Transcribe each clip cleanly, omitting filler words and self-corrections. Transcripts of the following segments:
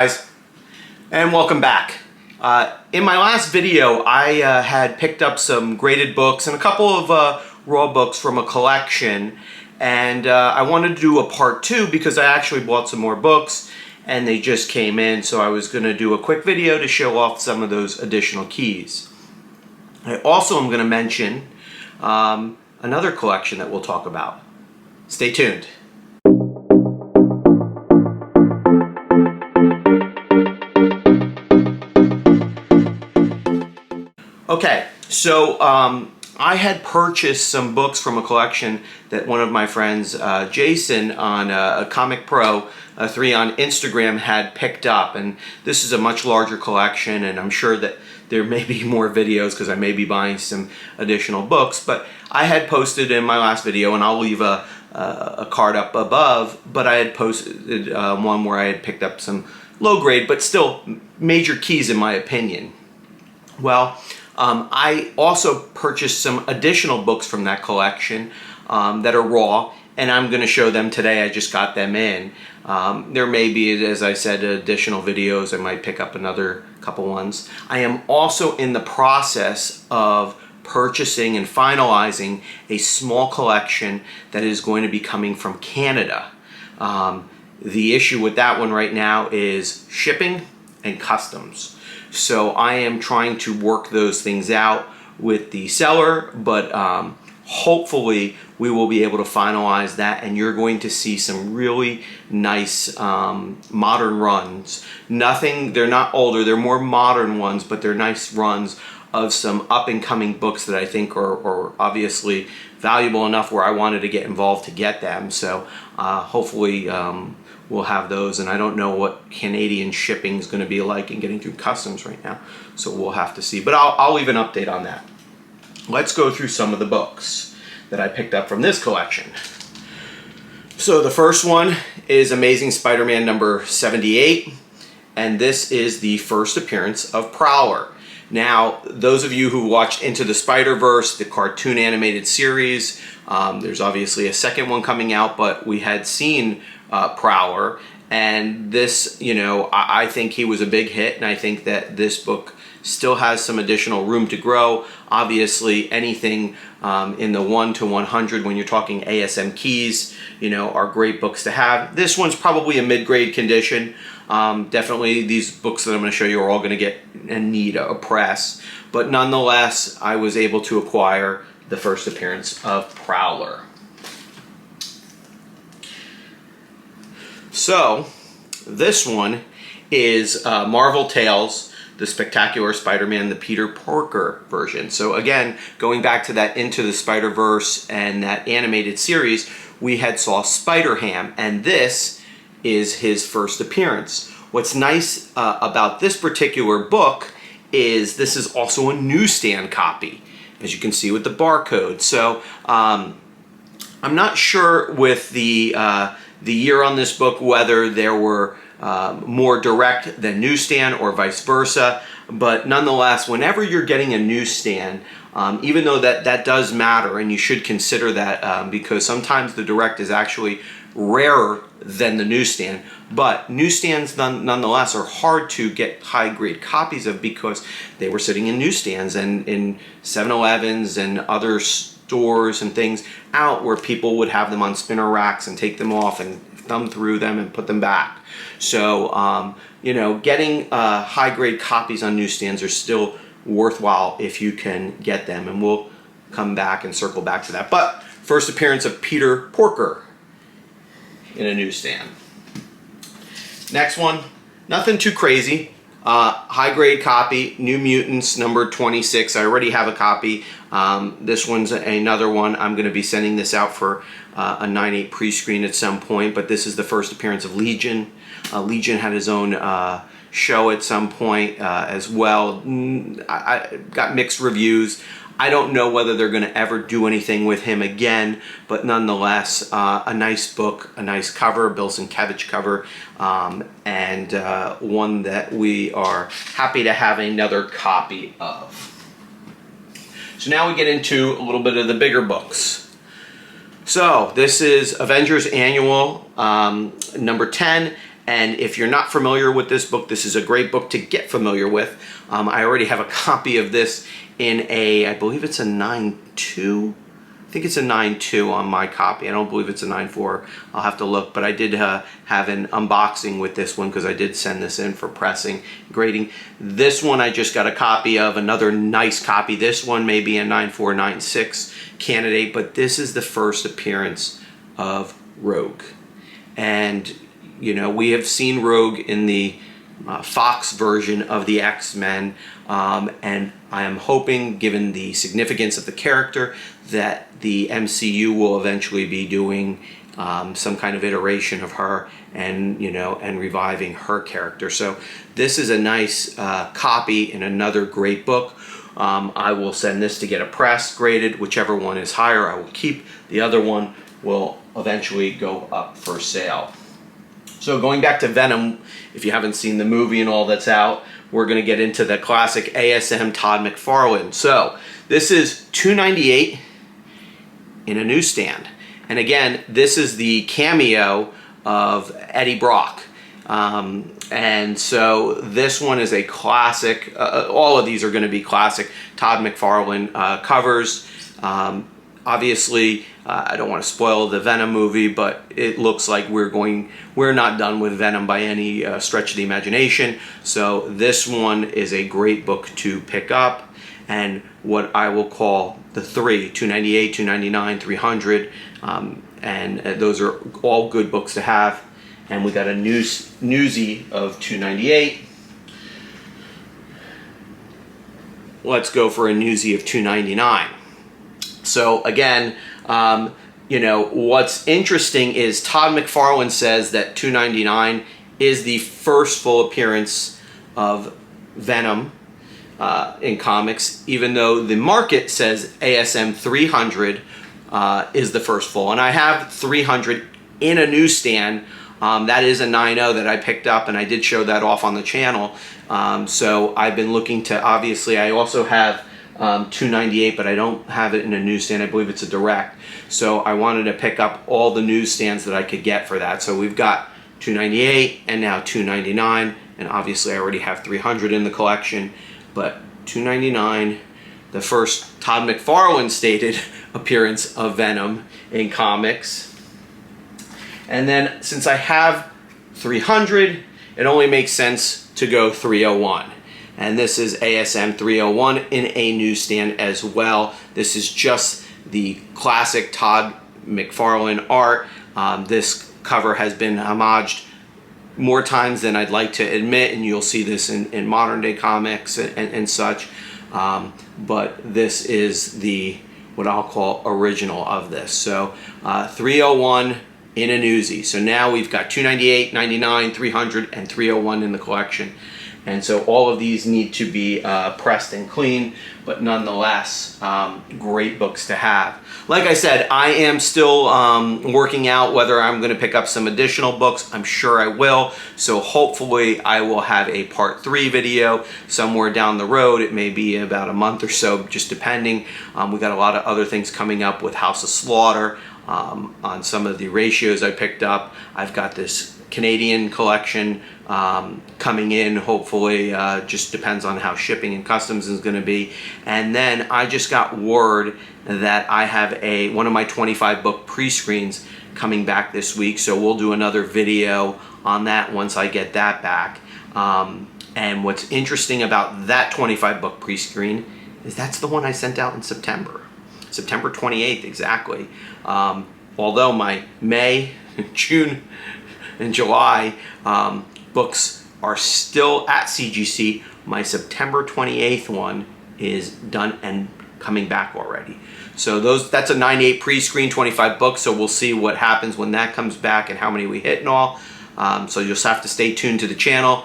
Guys, and welcome back. In my last video I had picked up some graded books and a couple of raw books from a collection, and I wanted to do a part 2 because I actually bought some more books and they just came in, so I was going to do a quick video to show off some of those additional keys. I also am going to mention another collection that we'll talk about. Stay tuned. Okay, so I had purchased some books from a collection that one of my friends, Jason, on a Comic Pro 3 on Instagram had picked up, and this is a much larger collection, and I'm sure that there may be more videos because I may be buying some additional books, but I had posted in my last video, and I'll leave a card up above, but I had posted one where I had picked up some low grade, but still major keys in my opinion. Well, I also purchased some additional books from that collection that are raw, and I'm going to show them today. I just got them in. There may be, as I said, additional videos. I might pick up another couple ones. I am also in the process of purchasing and finalizing a small collection that is going to be coming from Canada. The issue with that one right now is shipping and customs. So I am trying to work those things out with the seller, but hopefully we will be able to finalize that, and you're going to see some really nice modern runs. They're not older, they're more modern ones, but they're nice runs of some up-and-coming books that I think are obviously valuable enough where I wanted to get involved to get them. So hopefully we'll have those, and I don't know what Canadian shipping is going to be like and getting through customs right now, so we'll have to see. But I'll leave an update on that. Let's go through some of the books that I picked up from this collection. So the first one is Amazing Spider-Man number 78, and this is the first appearance of Prowler. Now, those of you who watched Into the Spider-Verse, the cartoon animated series, there's obviously a second one coming out, but we had seen Prowler, and this, you know, I think he was a big hit, and I think that this book still has some additional room to grow. Obviously, anything in the 1 to 100, when you're talking ASM keys, you know, are great books to have. This one's probably a mid-grade condition. Definitely these books that I'm going to show you are all going to get and need a press, but nonetheless, I was able to acquire the first appearance of Prowler. So, this one is Marvel Tales, The Spectacular Spider-Man, the Peter Porker version. So again, going back to that Into the Spider-Verse and that animated series, we had saw Spider-Ham, and this is his first appearance. What's nice about this particular book is this is also a newsstand copy, as you can see with the barcode. So I'm not sure with the year on this book whether there were more direct than newsstand or vice versa, but nonetheless, whenever you're getting a newsstand, even though that does matter, and you should consider that because sometimes the direct is actually rarer than the newsstand, but newsstands nonetheless are hard to get high-grade copies of because they were sitting in newsstands and in 7-Elevens and other stores and things out where people would have them on spinner racks and take them off and thumb through them and put them back. So you know, getting high-grade copies on newsstands are still worthwhile if you can get them, and we'll come back and circle back to that. But first appearance of Peter Porker in a newsstand. Next one, nothing too crazy. High-grade copy, New Mutants number 26. I already have a copy. This one's another one. I'm going to be sending this out for a 9/8 pre-screen at some point, but this is the first appearance of Legion. Legion had his own show at some point as well. I got mixed reviews. I don't know whether they're going to ever do anything with him again, but nonetheless, a nice book, a nice cover, Bill Sienkiewicz cover, and one that we are happy to have another copy of. So now we get into a little bit of the bigger books. So this is Avengers Annual number 10, And if you're not familiar with this book, this is a great book to get familiar with. I already have a copy of this in a, I believe it's a 9.2. I think it's a 9.2 on my copy. I don't believe it's a 9.4. I'll have to look, but I did have an unboxing with this one because I did send this in for pressing, grading. This one I just got a copy of, another nice copy. This one may be a 9.4, 9.6 candidate, but this is the first appearance of Rogue. And, you know, we have seen Rogue in the Fox version of the X-Men, and I am hoping, given the significance of the character, that the MCU will eventually be doing some kind of iteration of her, and you know, and reviving her character. So this is a nice copy and another great book. I will send this to get a press graded. Whichever one is higher, I will keep. The other one will eventually go up for sale. So going back to Venom, if you haven't seen the movie and all that's out, we're going to get into the classic ASM Todd McFarlane. So this is $2.98 in a newsstand. And again, this is the cameo of Eddie Brock. And so this one is a classic. All of these are going to be classic Todd McFarlane covers. Obviously, I don't want to spoil the Venom movie, but it looks like we're not done with Venom by any stretch of the imagination. So this one is a great book to pick up, and what I will call the three: $2.98, $2.99, $300, and those are all good books to have. And we got a newsie of $2.98. Let's go for a newsie of $2.99. So again, you know, what's interesting is Todd McFarlane says that $2.99 is the first full appearance of Venom in comics, even though the market says ASM 300 is the first full. And I have 300 in a newsstand. That is a 9.0 that I picked up, and I did show that off on the channel. So I've been looking to, obviously, I also have $2.98, but I don't have it in a newsstand. I believe it's a direct. So I wanted to pick up all the newsstands that I could get for that. So we've got $2.98 and now $2.99, and obviously I already have 300 in the collection, but $2.99, the first Todd McFarlane stated appearance of Venom in comics. And then since I have 300, it only makes sense to go 301. And this is ASM 301 in a newsstand as well. This is just the classic Todd McFarlane art. This cover has been homaged more times than I'd like to admit, and you'll see this in modern day comics and such. But this is the, what I'll call, original of this. So 301 in a newsie. So now we've got $2.98, $99, $300, and $301 in the collection. And so all of these need to be pressed and cleaned, but nonetheless, great books to have. Like I said, I am still working out whether I'm going to pick up some additional books. I'm sure I will. So hopefully I will have a part 3 video somewhere down the road. It may be about a month or so, just depending. We got a lot of other things coming up with House of Slaughter on some of the ratios I picked up. I've got this Canadian collection coming in, hopefully. Just depends on how shipping and customs is going to be. And then I just got word that I have one of my 25 book pre-screens coming back this week, so we'll do another video on that once I get that back. And what's interesting about that 25 book pre-screen is that's the one I sent out in September 28th exactly. Although my May, June, and July books are still at CGC, my September 28th one is done and coming back already. So that's a 9.8 pre-screen, 25 books, so we'll see what happens when that comes back and how many we hit and all. So you'll just have to stay tuned to the channel.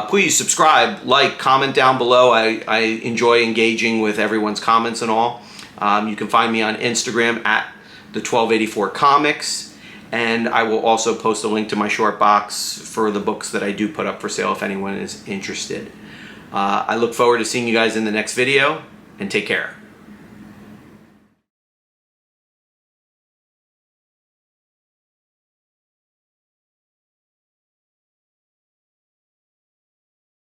Please subscribe, like, comment down below. I enjoy engaging with everyone's comments and all. You can find me on Instagram at the1284comics. And I will also post a link to my short box for the books that I do put up for sale if anyone is interested. I look forward to seeing you guys in the next video, and take care.